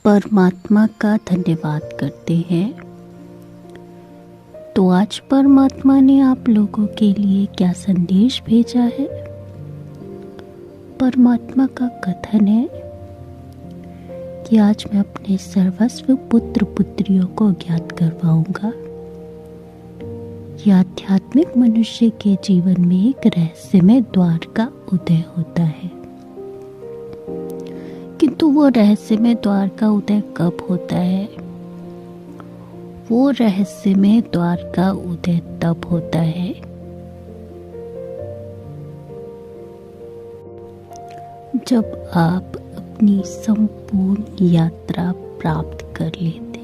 परमात्मा का धन्यवाद करते हैं। तो आज परमात्मा ने आप लोगों के लिए क्या संदेश भेजा है। परमात्मा का कथन है कि आज मैं अपने सर्वस्व पुत्र पुत्रियों को ज्ञात करवाऊंगा। यह आध्यात्मिक मनुष्य के जीवन में एक रहस्यमय द्वार का उदय होता है। किंतु वो रहस्यमय द्वार का उदय कब होता है? वो रहस्यमय द्वार का उदय तब होता है जब आप अपनी संपूर्ण यात्रा प्राप्त कर लेते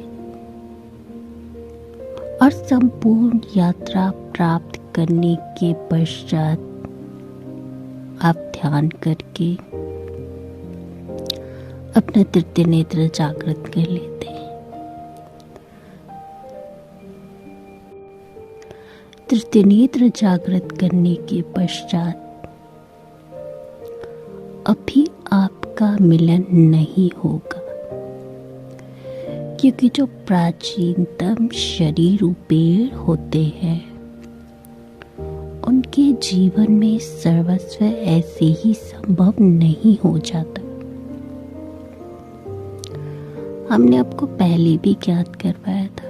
और संपूर्ण यात्रा प्राप्त करने के पश्चात आप ध्यान करके अपना तृतीय नेत्र जागृत कर लेते हैं। तृतीय नेत्र जागृत करने के पश्चात अभी आपका मिलन नहीं होगा, क्योंकि जो प्राचीनतम शरीर पेड़ होते हैं उनके जीवन में सर्वस्व ऐसे ही संभव नहीं हो जाता। हमने आपको पहले भी ज्ञात करवाया था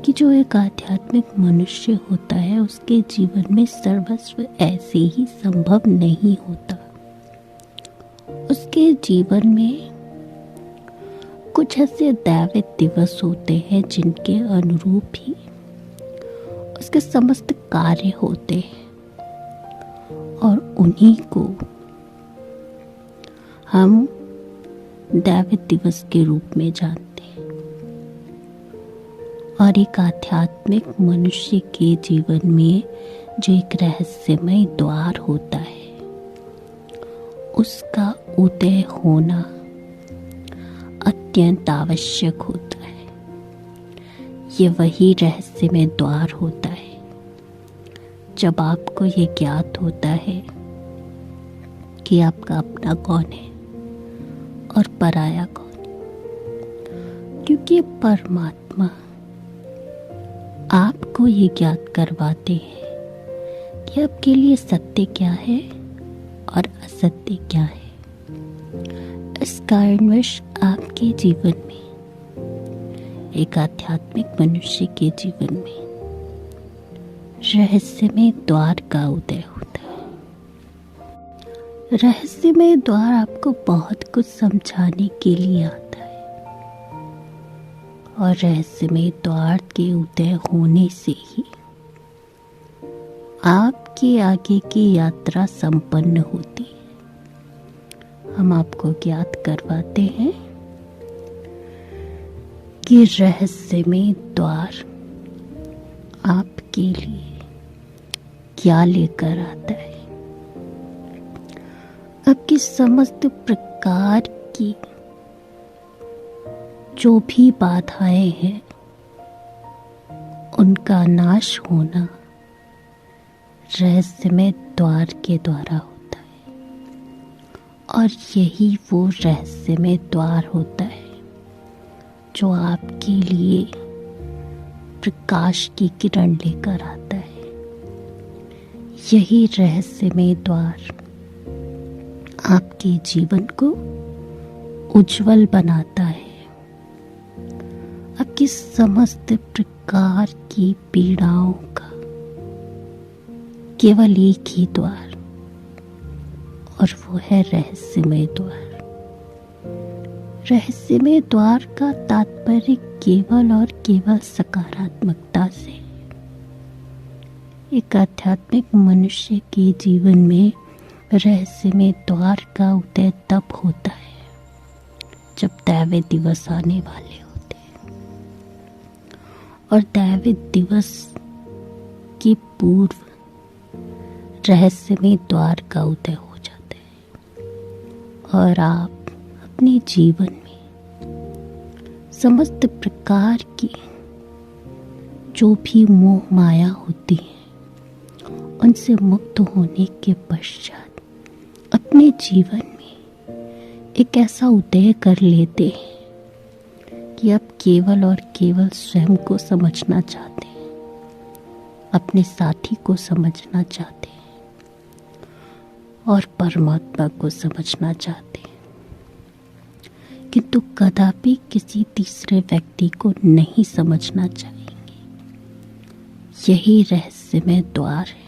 कि जो एक आध्यात्मिक मनुष्य होता है उसके जीवन में सर्वस्व ऐसे ही संभव नहीं होता। उसके जीवन में कुछ ऐसे दैविक दिवस होते हैं जिनके अनुरूप ही उसके समस्त कार्य होते हैं और उन्हीं को हम दैविक दिवस के रूप में जानते हैं। और एक आध्यात्मिक मनुष्य के जीवन में जो एक रहस्यमय द्वार होता है उसका उदय होना अत्यंत आवश्यक होता है। ये वही रहस्यमय द्वार होता है जब आपको ये ज्ञात होता है कि आपका अपना कौन है और पराया कौन है। क्योंकि परमात्मा आपको ये ज्ञात करवाते हैं कि आपके लिए सत्य क्या है और असत्य क्या है। इस कारणवश आपके जीवन में, एक आध्यात्मिक मनुष्य के जीवन में रहस्यमय द्वार का उदय होता है। रहस्यमय द्वार आपको बहुत कुछ समझाने के लिए आता है और रहस्यमय द्वार के उदय होने से ही आपकी आगे की यात्रा संपन्न होती है। हम आपको ज्ञात करवाते हैं कि रहस्यमय द्वार आपके लिए क्या लेकर आता है। आपकी समस्त प्रकार की जो भी बाधाएं हैं उनका नाश होना रहस्यमय द्वार के द्वारा होता है। और यही वो रहस्यमय द्वार होता है जो आपके लिए प्रकाश की किरण लेकर आता है। यही रहस्यमय द्वार आपके जीवन को उज्जवल बनाता है। आपकी समस्त प्रकार की पीड़ाओं का केवल एक ही द्वार और वो है रहस्यमय द्वार। रहस्यमय द्वार का तात्पर्य केवल और केवल सकारात्मकता से। एक आध्यात्मिक मनुष्य के जीवन में रहस्यमय द्वार का उदय तब होता है जब दैवीय दिवस आने वाले होते हैं और दैवीय दिवस के पूर्व रहस्यमय द्वार का उदय हो जाता है और आप अपने जीवन में समस्त प्रकार की जो भी मोह माया होती है उनसे मुक्त होने के पश्चात अपने जीवन में एक ऐसा उदय कर लेते कि आप केवल और केवल स्वयं को समझना चाहते हैं, अपने साथी को समझना चाहते हैं और परमात्मा को समझना चाहते हैं, किंतु कदापि किसी तीसरे व्यक्ति को नहीं समझना चाहेंगे। यही रहस्यमय द्वार है।